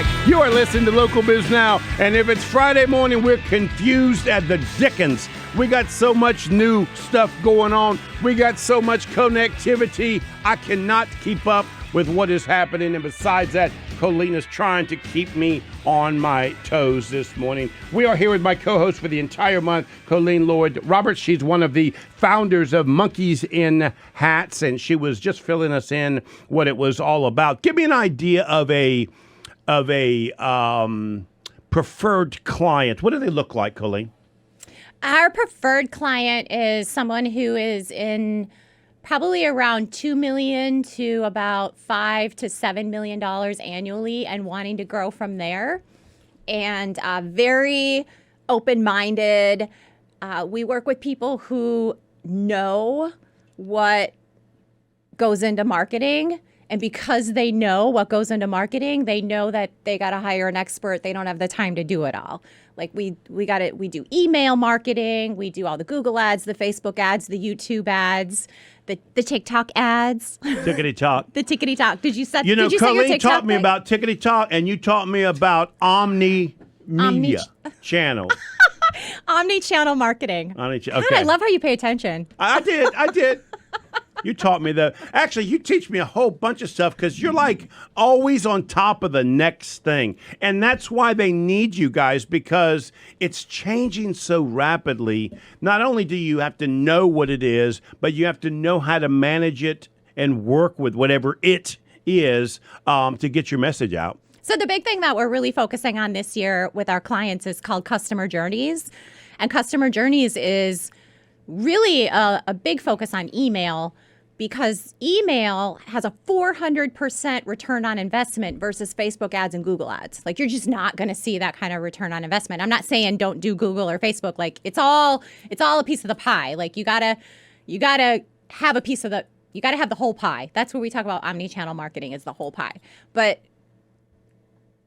back. You are listening to Local Biz Now. And if it's Friday morning, we're confused at the dickens. We got so much new stuff going on. We got so much connectivity. I cannot keep up with what is happening. And besides that, Colleen is trying to keep me on my toes this morning. We are here with my co-host for the entire month, Colleen Lloyd-Roberts. She's one of the founders of Monkeys in Hats, and she was just filling us in what it was all about. Give me an idea of a preferred client. What do they look like, Colleen? Our preferred client is someone who is in probably around $2 million to about $5 to $7 million annually and wanting to grow from there. And very open-minded. We work with people who know what goes into marketing. And because they know what goes into marketing, they know that they got to hire an expert. They don't have the time to do it all. Like we do email marketing. We do all the Google ads, the Facebook ads, the YouTube ads, the TikTok ads. Tickety talk. The tickety talk. Did you set? You know, did you set your Colleen TikTok taught me thing? about tickety talk, and you taught me about Omni Media channel. Omni-channel marketing. Okay. God, I love how you pay attention. I did. You taught me that. Actually, you teach me a whole bunch of stuff because you're like always on top of the next thing. And that's why they need you guys, because it's changing so rapidly. Not only do you have to know what it is, but you have to know how to manage it and work with whatever it is to get your message out. So the big thing that we're really focusing on this year with our clients is called customer journeys. And customer journeys is really a big focus on email, because email has a 400% return on investment versus Facebook ads and Google ads. Like, you're just not going to see that kind of return on investment. I'm not saying don't do Google or Facebook. Like, it's all a piece of the pie. Like, you gotta have a piece of the, you gotta have the whole pie. That's what we talk about. Omni-channel marketing is the whole pie. But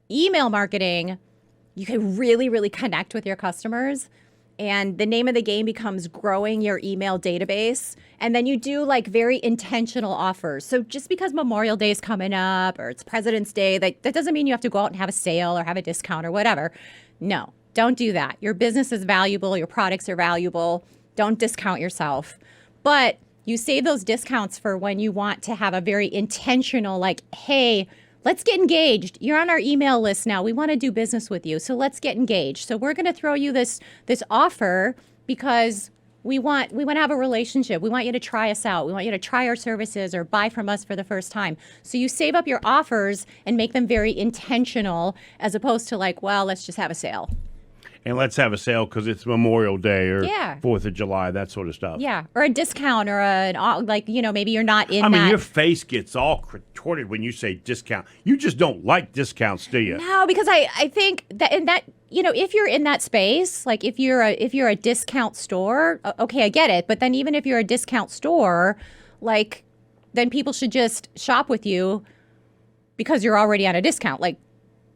email marketing, you can really, really connect with your customers. And the name of the game becomes growing your email database. And then you do like very intentional offers. So just because Memorial Day is coming up or it's President's Day, that doesn't mean you have to go out and have a sale or have a discount or whatever. No, don't do that. Your business is valuable. Your products are valuable. Don't discount yourself. But you save those discounts for when you want to have a very intentional, like, hey, let's get engaged. You're on our email list now. We want to do business with you. So let's get engaged. So we're going to throw you this offer because we want to have a relationship. We want you to try us out. We want you to try our services or buy from us for the first time. So you save up your offers and make them very intentional, as opposed to like, well, let's just have a sale. And let's have a sale because it's Memorial Day or Yeah. 4th of July, that sort of stuff. Yeah. Or a discount or maybe you're not in I mean, that. your face gets all contorted when you say discount. You just don't like discounts, do you? No, because I think that in that, if you're in that space, like if you're a discount store, okay, I get it. But then even if you're a discount store, like, then people should just shop with you because you're already on a discount. Like,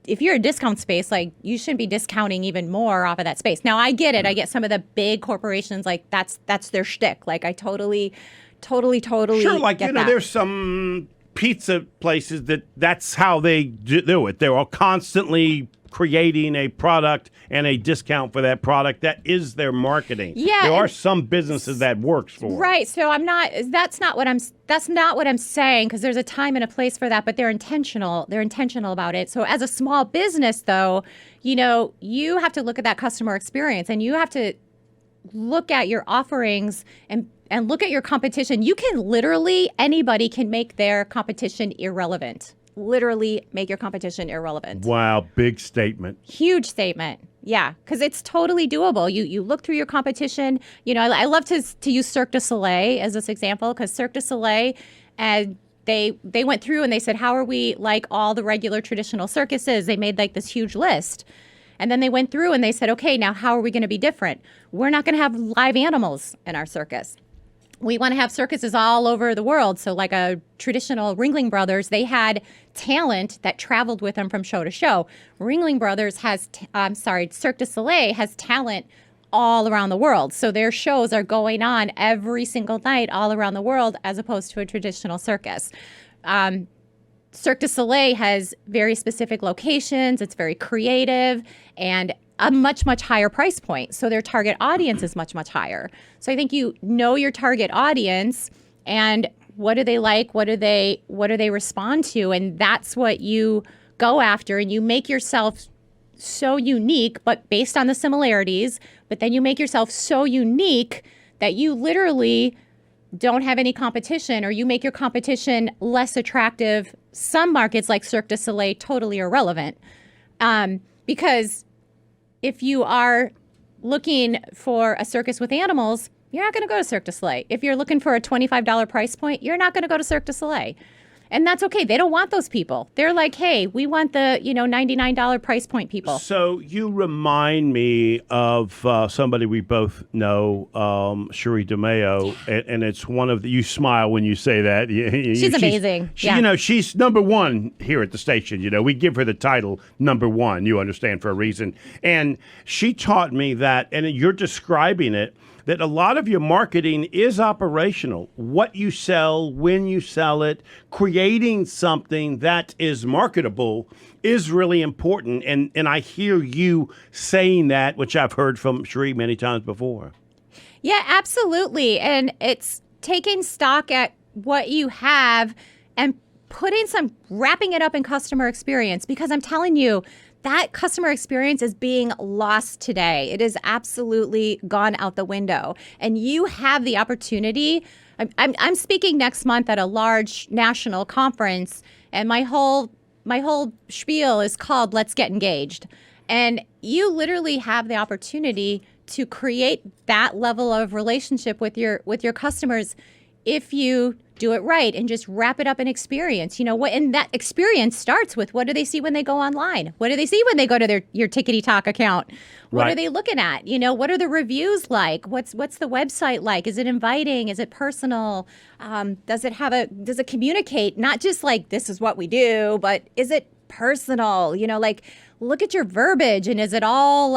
if you're a discount space, like, you shouldn't be discounting even more off of that space. Now, I get it. I get some of the big corporations, like, that's their shtick. Like, I totally Sure, like, get that. there's some pizza places that's how they do it. They're all constantly creating a product and a discount for that product. That is their marketing. Yeah, there are some businesses that works for. Right. So that's not what I'm saying, because there's a time and a place for that, but they're intentional. They're intentional about it. So as a small business, though, you have to look at that customer experience, and you have to look at your offerings and look at your competition. Anybody can make their competition irrelevant. Literally make your competition irrelevant. Wow, big statement. Huge statement. Yeah, because it's totally doable. You look through your competition. I love to use Cirque du Soleil as this example, because Cirque du Soleil, and they went through and they said, how are we like all the regular traditional circuses? They made like this huge list. And then they went through and they said, okay, now how are we going to be different? We're not going to have live animals in our circus. We want to have circuses all over the world. So like a traditional Ringling Brothers, they had talent that traveled with them from show to show. Ringling Brothers Cirque du Soleil has talent all around the world. So their shows are going on every single night all around the world, as opposed to a traditional circus. Cirque du Soleil has very specific locations. It's very creative and a much, much higher price point. So their target audience is much, much higher. So I think you know your target audience and what do they like? What do they respond to? And that's what you go after, and you make yourself so unique, but based on the similarities, but then you make yourself so unique that you literally don't have any competition, or you make your competition less attractive. Some markets like Cirque du Soleil, totally irrelevant. Because if you are looking for a circus with animals, you're not going to go to Cirque du Soleil. If you're looking for a $25 price point, you're not going to go to Cirque du Soleil. And that's okay. They don't want those people. They're like, hey, we want the, $99 price point people. So you remind me of somebody we both know, Cherie DeMeo, and it's one of the, you smile when you say that. She's amazing. She's number one here at the station. We give her the title number one, you understand, for a reason. And she taught me that, and you're describing it, that a lot of your marketing is operational. What you sell, when you sell it, creating something that is marketable is really important. And I hear you saying that, which I've heard from Cherie many times before. Yeah, absolutely. And it's taking stock at what you have and wrapping it up in customer experience, because I'm telling you, that customer experience is being lost today. It is absolutely gone out the window. And you have the opportunity. I'm speaking next month at a large national conference, and my whole spiel is called Let's Get Engaged. And you literally have the opportunity to create that level of relationship with your customers if you do it right and just wrap it up in experience. And that experience starts with, what do they see when they go online? What do they see when they go to your Tickety Talk account? What Right. are they looking at? What are the reviews like? What's the website like? Is it inviting? Is it personal? Does it communicate? Not just like, this is what we do, but is it personal? Look at your verbiage, and is it all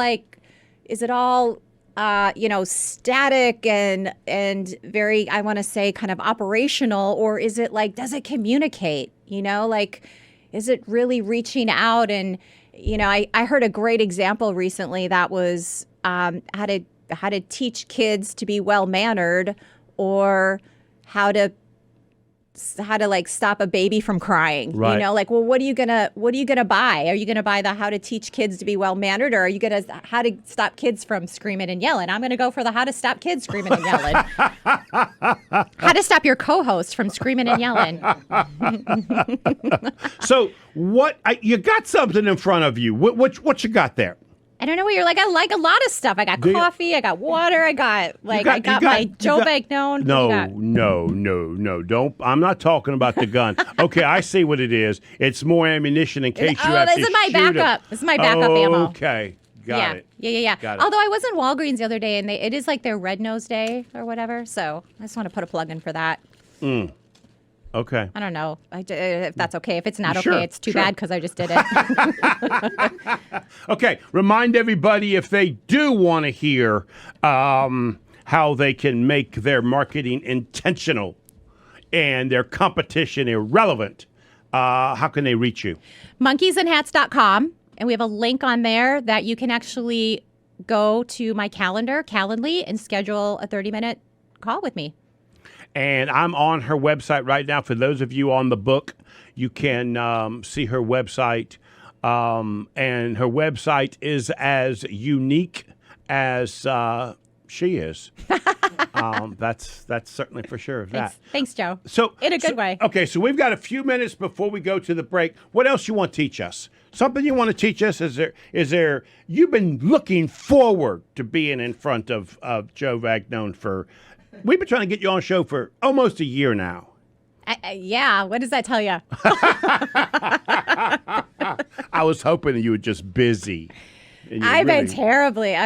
static and very, I want to say, kind of operational, or is it like, does it communicate? Is it really reaching out? And I heard a great example recently that was how to teach kids to be well mannered, or how to like stop a baby from crying. Right. Well, what are you gonna buy? Are you gonna buy the how to teach kids to be well mannered, or are you gonna how to stop kids from screaming and yelling? I'm gonna go for the how to stop kids screaming and yelling. How to stop your co-host from screaming and yelling. So you got something in front of you. What you got there? I don't know what you're like. I like a lot of stuff. I got coffee. I got water. I got my Joe Vagnone. No. Don't. I'm not talking about the gun. Okay, I see what it is. It's more ammunition in case you have to shoot. This is my backup. This is my backup ammo. Okay, got it. Yeah. Got it. Although I was in Walgreens the other day, and it is like their Red Nose Day or whatever. So I just want to put a plug in for that. Okay. I don't know if that's okay. If it's not Sure, okay, it's too bad, because I just did it. Okay. Remind everybody, if they do want to hear how they can make their marketing intentional and their competition irrelevant, how can they reach you? Monkeysandhats.com. And we have a link on there that you can actually go to my Calendly, and schedule a 30-minute call with me. And I'm on her website right now. For those of you on the book, you can see her website. And her website is as unique as she is. That's certainly for sure of that. Thanks, Joe. So in a good way. Okay, so we've got a few minutes before we go to the break. What else you want to teach us? Something you want to teach us? Is there? You've been looking forward to being in front of Joe Vagnone for. We've been trying to get you on the show for almost a year now. Yeah. What does that tell you? I was hoping that you were just busy. I've been terribly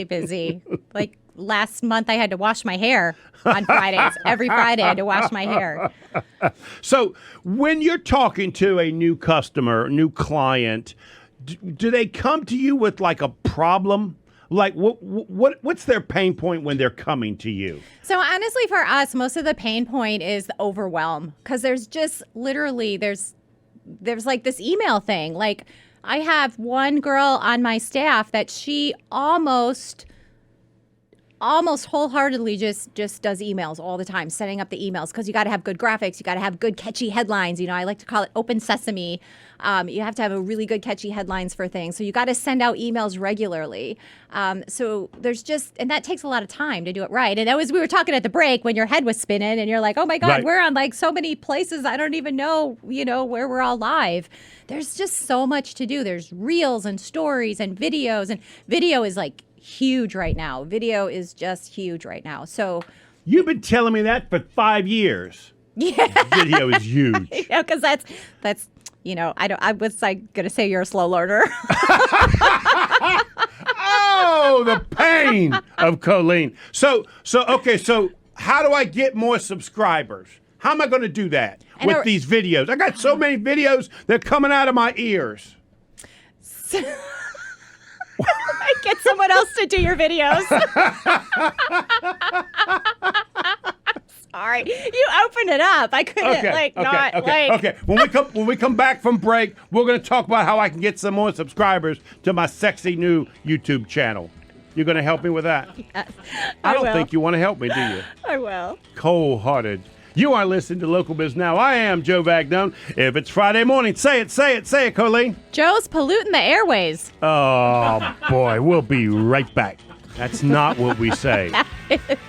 busy. Like last month, I had to wash my hair on Fridays. Every Friday, I had to wash my hair. So when you're talking to a new customer, new client, do they come to you with like a problem? Like, what's their pain point when they're coming to you? So honestly, for us, most of the pain point is the overwhelm, because there's just literally there's like this email thing. Like, I have one girl on my staff that she almost wholeheartedly just does emails all the time, setting up the emails, because you got to have good graphics, you got to have good catchy headlines. You know, I like to call it open sesame. You have to have a really good catchy headlines for things. So you got to send out emails regularly. So there's just, and that takes a lot of time to do it right. And that was, we were talking at the break when your head was spinning and you're like, oh my God, Right. we're on like so many places. I don't even know, where we're all live. There's just so much to do. There's reels and stories and videos, and video is like huge right now. Video is just huge right now. So You've been telling me that for 5 years. yeah, Video is huge. because that's I was like gonna say you're a slow learner. Oh, the pain of Colleen. So okay. So how do I get more subscribers? How am I going to do that with these videos? I got so many videos that are coming out of my ears. Get someone else to do your videos. Sorry, you opened it up. I couldn't Okay. When we come back from break, we're going to talk about how I can get some more subscribers to my sexy new YouTube channel. You're going to help me with that? Yes, I don't think you want to help me, do you? I will. Cold-hearted. You are listening to Local Biz Now. I am Joe Vagnone. If it's Friday morning, say it, Colleen. Joe's polluting the airways. Oh, boy, we'll be right back. That's not what we say.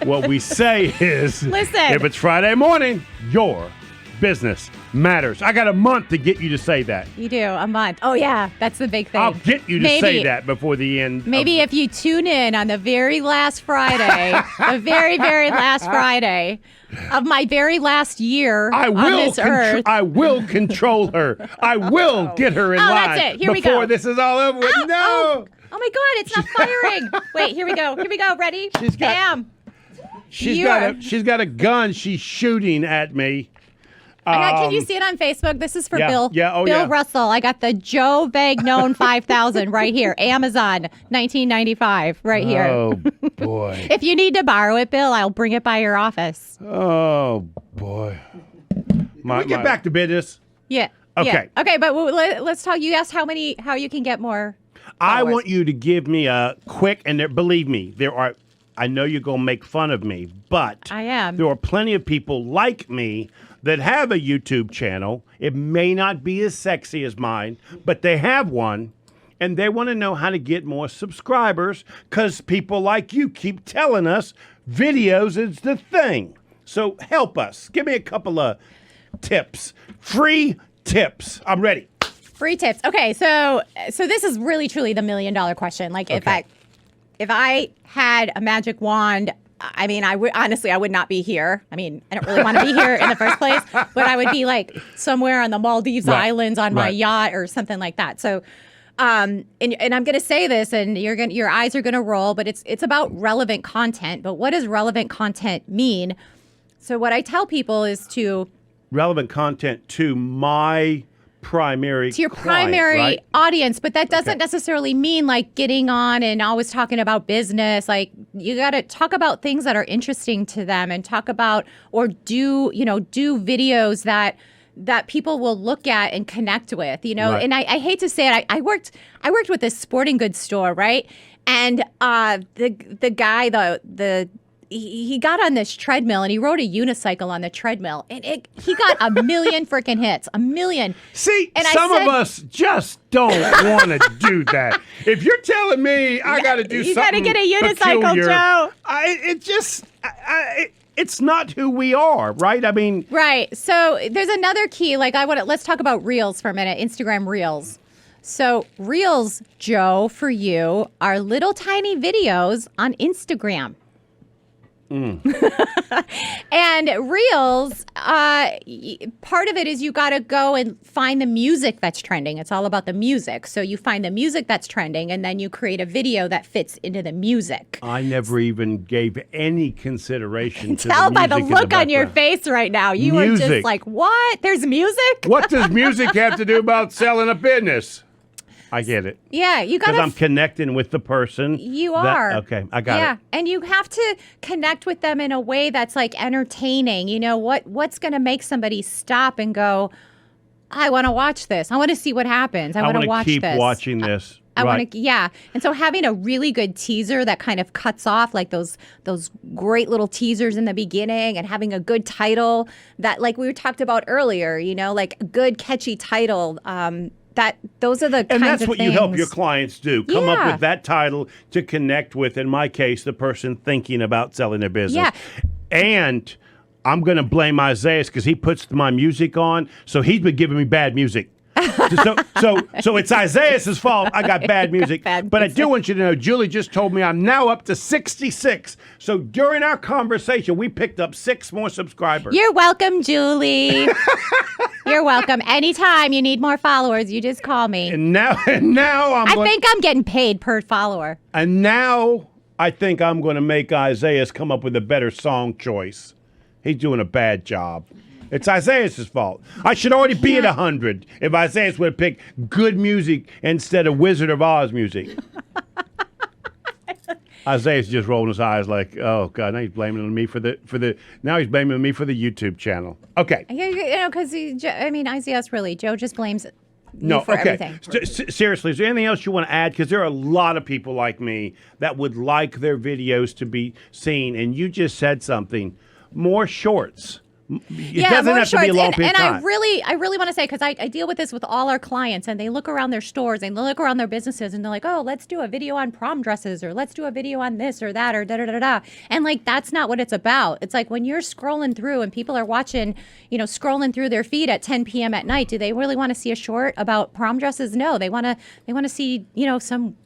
What we say is, listen, if it's Friday morning, your business matters. I got a month to get you to say that. You do, a month. Oh, yeah, that's the big thing. I'll get you to say that before the end. Maybe if you tune in on the very last Friday, the very, very last Friday of my very last year on this earth. I will control her. I will get her in line that's it. Here we go. before this is all over with. No. Oh my God, it's not firing. Wait, here we go. Ready? Bam. She's got a gun she's shooting at me. Can you see it on Facebook? This is for Bill. Yeah, Bill Russell. I got the Joe Vagnone 5000 right here. Amazon 1995 right here. Oh, boy. If you need to borrow it, Bill, I'll bring it by your office. Oh, boy. We get back to business. Yeah. Okay. Yeah. Okay, but let's talk. You asked how you can get more followers. I want you to give me a quick, and believe me, I know you're going to make fun of me, but I am. There are plenty of people like me that have a YouTube channel. It may not be as sexy as mine, but they have one, and they want to know how to get more subscribers because people like you keep telling us videos is the thing. So help us. Give me a couple of tips. Free tips. I'm ready. Free tips. Okay, so this is really truly the $1 million question. Like if I had a magic wand, I mean, I would not be here. I mean, I don't really want to be here in the first place, but I would be like somewhere on the Maldives Islands on my yacht or something like that. So, and I'm going to say this, and your eyes are going to roll, but it's about relevant content. But what does relevant content mean? So what I tell people is to relevant content to my primary to your client, primary right? audience, but that doesn't necessarily mean like getting on and always talking about business. Like you got to talk about things that are interesting to them and talk about or do videos that people will look at and connect with, Right. And I hate to say it, I worked with this sporting goods store, right? And the guy, he got on this treadmill and he rode a unicycle on the treadmill and he got a million freaking hits, a million. See, and some of us just don't want to do that. If you're telling me I got to do something, you got to get a unicycle, peculiar, Joe. It's not who we are, right? I mean, right. So there's another key. Like let's talk about Reels for a minute. Instagram Reels. So Reels, Joe, for you are little tiny videos on Instagram. And Reels, part of it is you got to go and find the music that's trending. It's all about the music. So you find the music that's trending, and then you create a video that fits into the music. I never even gave any consideration to Tell the by the music in look on your background. face right now. You were just like, what? There's music? What does music have to do about selling a business? I get it. Yeah, you got Because to. I'm connecting with the person. You are. Okay, I got it. And you have to connect with them in a way that's like entertaining. You know, what's going to make somebody stop and go, I want to watch this. I want to see what happens. I want to watch keep this. watching this. I right. want to, yeah. And so having a really good teaser that kind of cuts off like those great little teasers in the beginning, and having a good title that, like we talked about earlier, you know, like a good catchy title. Those are the kinds of things. And that's what you help your clients do. Come up Yeah. with that title to connect with, in my case, the person thinking about selling their business. Yeah. And I'm going to blame Isaiah because he puts my music on, so he's been giving me bad music. So it's Isaiah's fault. I got bad music. But I do want you to know, Julie just told me I'm now up to 66. So during our conversation, we picked up 6 more subscribers. You're welcome, Julie. You're welcome. Anytime you need more followers, you just call me. And now I think I'm getting paid per follower. And now I think I'm going to make Isaiah come up with a better song choice. He's doing a bad job. It's Isaiah's fault. I should already be at 100 if Isaiah would have picked good music instead of Wizard of Oz music. Isaiah's just rolling his eyes like, oh God, now he's blaming me for the now he's blaming me for the YouTube channel. Okay. Yeah, you know, because Isaiah's really, Joe just blames you for everything. Seriously, is there anything else you want to add? Because there are a lot of people like me that would like their videos to be seen, and you just said something. More shorts. It doesn't more have to be a long period of time. And I really want to say, because I deal with this with all our clients, and they look around their stores and they look around their businesses, and they're like, oh, let's do a video on prom dresses, or let's do a video on this or that, or da-da-da-da. And like, that's not what it's about. It's like when you're scrolling through and people are watching, you know, scrolling through their feed at 10 p.m. at night, do they really want to see a short about prom dresses? No, they want to see, you know, some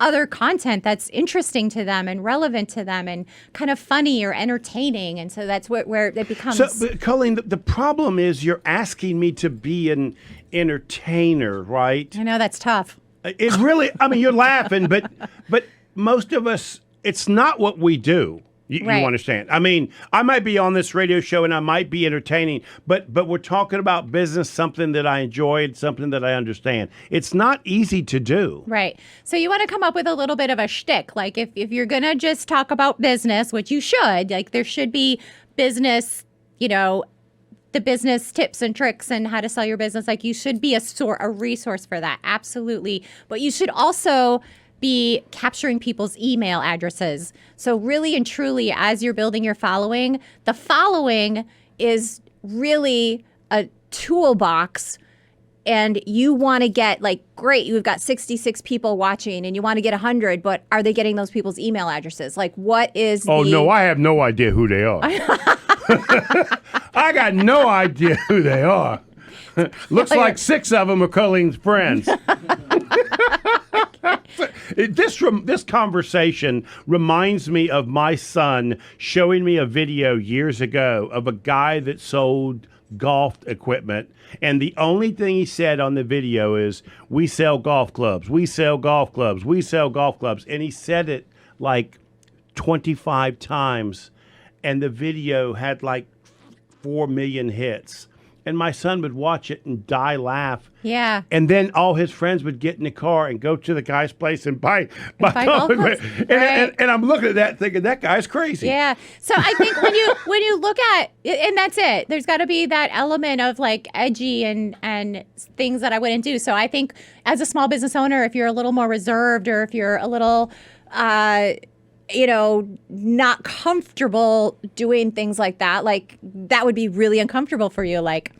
other content that's interesting to them and relevant to them and kind of funny or entertaining. And so that's where it becomes. So, but Colleen, the problem is you're asking me to be an entertainer, right? I know that's tough. It really, I mean, you're laughing, but most of us, it's not what we do. You understand? I mean, I might be on this radio show and I might be entertaining, but we're talking about business, something that I enjoy and something that I understand. It's not easy to do. Right. So you want to come up with a little bit of a shtick. Like if you're going to just talk about business, which you should, like there should be business, you know, the business tips and tricks and how to sell your business. Like you should be a resource for that. Absolutely. But you should also be capturing people's email addresses. So really and truly, as you're building your following, the following is really a toolbox, and you want to get like, great, you've got 66 people watching and you want to get 100, but are they getting those people's email addresses? Like what is no, I have no idea who they are. I got no idea who they are. Looks like 6 of them are Colleen's friends. This conversation reminds me of my son showing me a video years ago of a guy that sold golf equipment, and the only thing he said on the video is, we sell golf clubs, we sell golf clubs, we sell golf clubs, and he said it like 25 times, and the video had like 4 million hits. And my son would watch it and die laugh. Yeah. And then all his friends would get in the car and go to the guy's place and buy golf clubs. And I'm looking at that thinking, that guy's crazy. Yeah. So I think when you look at, and that's it, there's got to be that element of like edgy and things that I wouldn't do. So I think as a small business owner, if you're a little more reserved, or if you're a little, you know, not comfortable doing things like that, like that would be really uncomfortable for you. Like,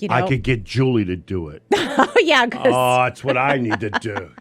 you know, I could get Julie to do it. Oh, yeah. Oh, that's what I need to do.